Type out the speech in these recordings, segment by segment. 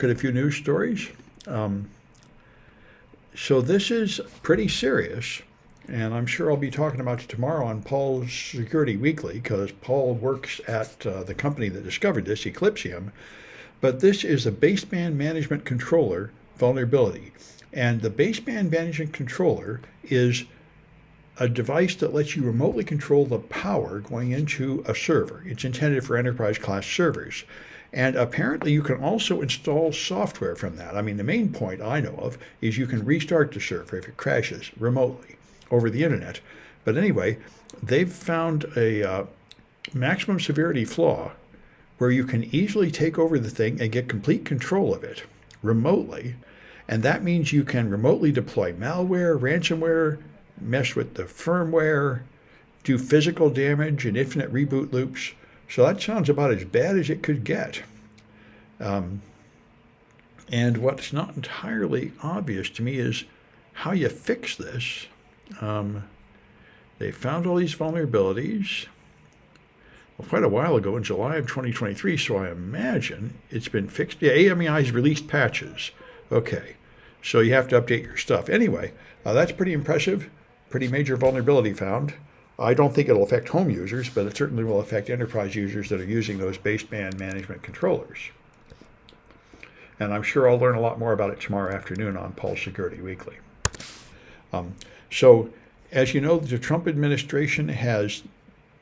Got a few news stories. Um, so this is pretty serious, and I'm sure I'll be talking about it tomorrow on Paul's Security Weekly because Paul works at the company that discovered this, Eclipsium. But this is a baseband management controller vulnerability, and the baseband management controller is a device that lets you remotely control the power going into a server. It's intended for enterprise class servers. And apparently, you can also install software from that. I mean, the main point I know of is you can restart the server if it crashes remotely over the internet. But anyway, they've found a maximum severity flaw where you can easily take over the thing and get complete control of it remotely. And that means you can remotely deploy malware, ransomware, mess with the firmware, do physical damage and infinite reboot loops. So that sounds about as bad as it could get. Um, and what's not entirely obvious to me is how you fix this. Um, they found all these vulnerabilities quite a while ago in July of 2023, so I imagine it's been fixed. Yeah, AMEI has released patches. Okay, so you have to update your stuff. Anyway, that's pretty impressive. Pretty major vulnerability found. I don't think it'll affect home users, but it certainly will affect enterprise users that are using those baseband management controllers. And I'm sure I'll learn a lot more about it tomorrow afternoon on Paul's Security Weekly. So, as you know, the Trump administration has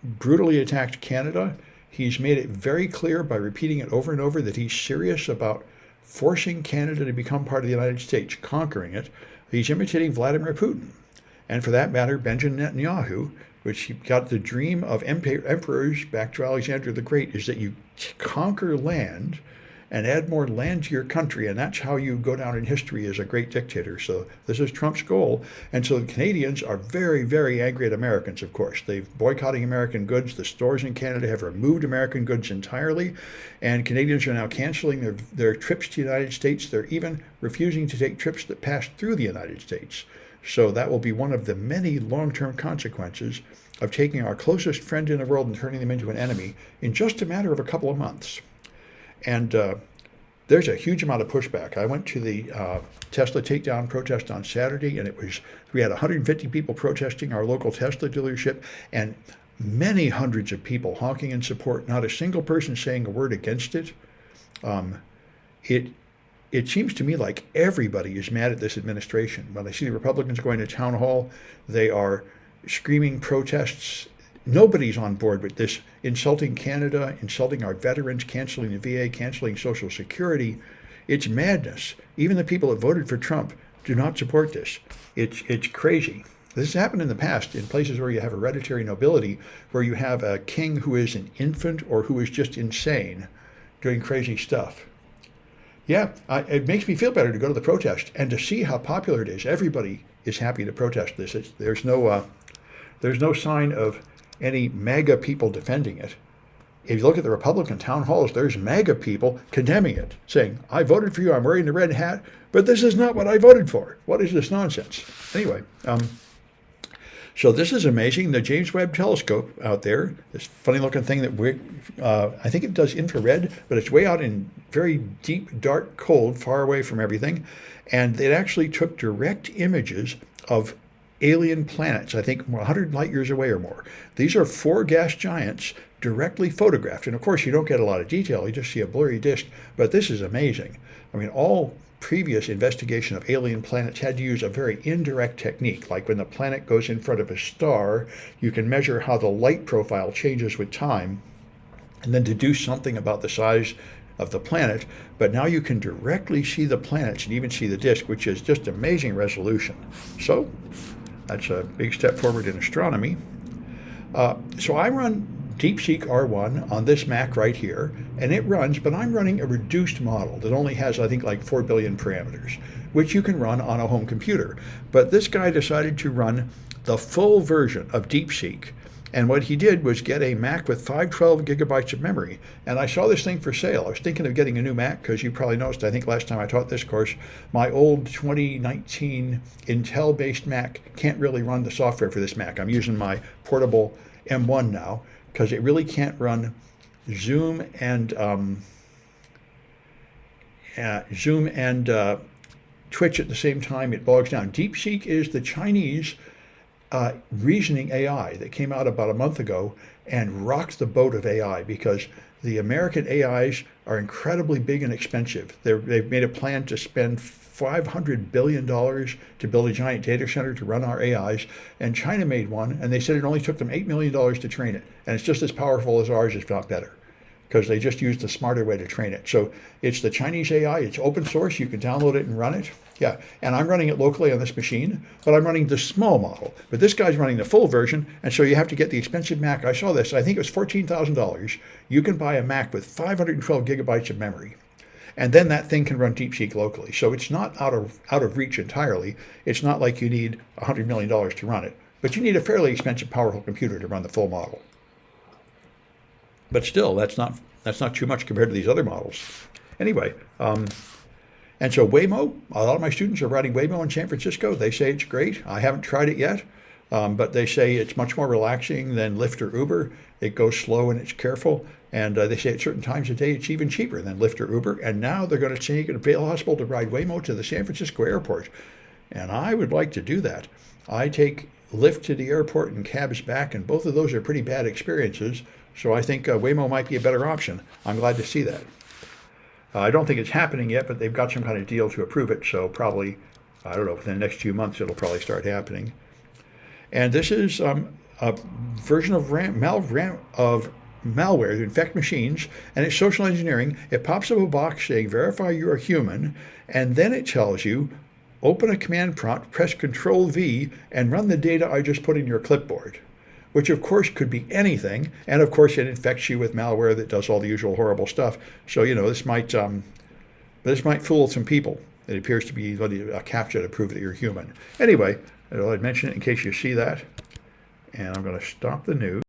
brutally attacked Canada. He's made it very clear by repeating it over and over that he's serious about forcing Canada to become part of the United States, conquering it. He's imitating Vladimir Putin. And for that matter, Benjamin Netanyahu, which he got the dream of emperors back to Alexander the Great, is that you conquer land and add more land to your country, and that's how you go down in history as a great dictator. So this is Trump's goal. And so the Canadians are very, very angry at Americans, of course. They've boycotting American goods. The stores in Canada have removed American goods entirely, and Canadians are now canceling their trips to the United States. They're even refusing to take trips that pass through the United States. So that will be one of the many long-term consequences of taking our closest friend in the world and turning them into an enemy in just a matter of a couple of months. And there's a huge amount of pushback. I went to the Tesla takedown protest on Saturday, and we had 150 people protesting our local Tesla dealership, and many hundreds of people honking in support. Not a single person saying a word against it. It seems to me like everybody is mad at this administration. When I see the Republicans going to town hall, they are screaming protests. Nobody's on board with this, insulting Canada, insulting our veterans, canceling the VA, canceling Social Security. It's madness. Even the people that voted for Trump do not support this. It's crazy. This has happened in the past in places where you have hereditary nobility, where you have a king who is an infant or who is just insane doing crazy stuff. Yeah, it makes me feel better to go to the protest and to see how popular it is. Everybody is happy to protest this. There's no sign of any MAGA people defending it. If you look at the Republican town halls, there's MAGA people condemning it, saying, I voted for you, I'm wearing the red hat, but this is not what I voted for. What is this nonsense? Anyway, so this is amazing. The James Webb Telescope out there, this funny looking thing that I think it does infrared, but it's way out in very deep, dark, cold, far away from everything. And it actually took direct images of alien planets, I think 100 light years away or more. These are 4 gas giants directly photographed. And of course, you don't get a lot of detail. You just see a blurry disk. But this is amazing. I mean, all previous investigation of alien planets had to use a very indirect technique. Like when the planet goes in front of a star, you can measure how the light profile changes with time and then deduce something about the size of the planet. But now you can directly see the planets and even see the disk, which is just amazing resolution. So that's a big step forward in astronomy. So I run DeepSeek R1 on this Mac right here, and it runs, but I'm running a reduced model that only has, I think, like 4 billion parameters, which you can run on a home computer. But this guy decided to run the full version of DeepSeek. And what he did was get a Mac with 512 gigabytes of memory. And I saw this thing for sale. I was thinking of getting a new Mac because you probably noticed, I think last time I taught this course, my old 2019 Intel-based Mac can't really run the software for this Mac. I'm using my portable M1 now because it really can't run Zoom and Zoom and Twitch at the same time, it bogs down. DeepSeek is the Chinese reasoning AI that came out about a month ago and rocked the boat of AI, because the American AIs are incredibly big and expensive. They've made a plan to spend $500 billion to build a giant data center to run our AIs. And China made one, and they said it only took them $8 million to train it. And it's just as powerful as ours, if not better, because they just used the smarter way to train it. So it's the Chinese AI. It's open source. You can download it and run it. Yeah, and I'm running it locally on this machine, but I'm running the small model. But this guy's running the full version, and so you have to get the expensive Mac. I saw this. I think it was $14,000. You can buy a Mac with 512 gigabytes of memory, and then that thing can run DeepSeek locally. So it's not out of reach entirely. It's not like you need $100 million to run it, but you need a fairly expensive, powerful computer to run the full model. But still, that's not too much compared to these other models. Anyway, and so Waymo, a lot of my students are riding Waymo in San Francisco. They say it's great. I haven't tried it yet, but they say it's much more relaxing than Lyft or Uber. It goes slow and it's careful. And they say at certain times of day it's even cheaper than Lyft or Uber. And now they're going to take it to Vail Hospital to ride Waymo to the San Francisco airport. And I would like to do that. I take Lyft to the airport and cabs back, and both of those are pretty bad experiences. So I think Waymo might be a better option. I'm glad to see that. I don't think it's happening yet, but they've got some kind of deal to approve it. So probably, I don't know, within the next few months, it'll probably start happening. And this is a version of malware to infect machines, and it's social engineering. It pops up a box saying, verify you are human, and then it tells you, open a command prompt, press Control-V, and run the data I just put in your clipboard, which of course could be anything. And of course it infects you with malware that does all the usual horrible stuff. So, this might fool some people. It appears to be a CAPTCHA to prove that you're human. Anyway, I'd mention it in case you see that. And I'm going to stop the news.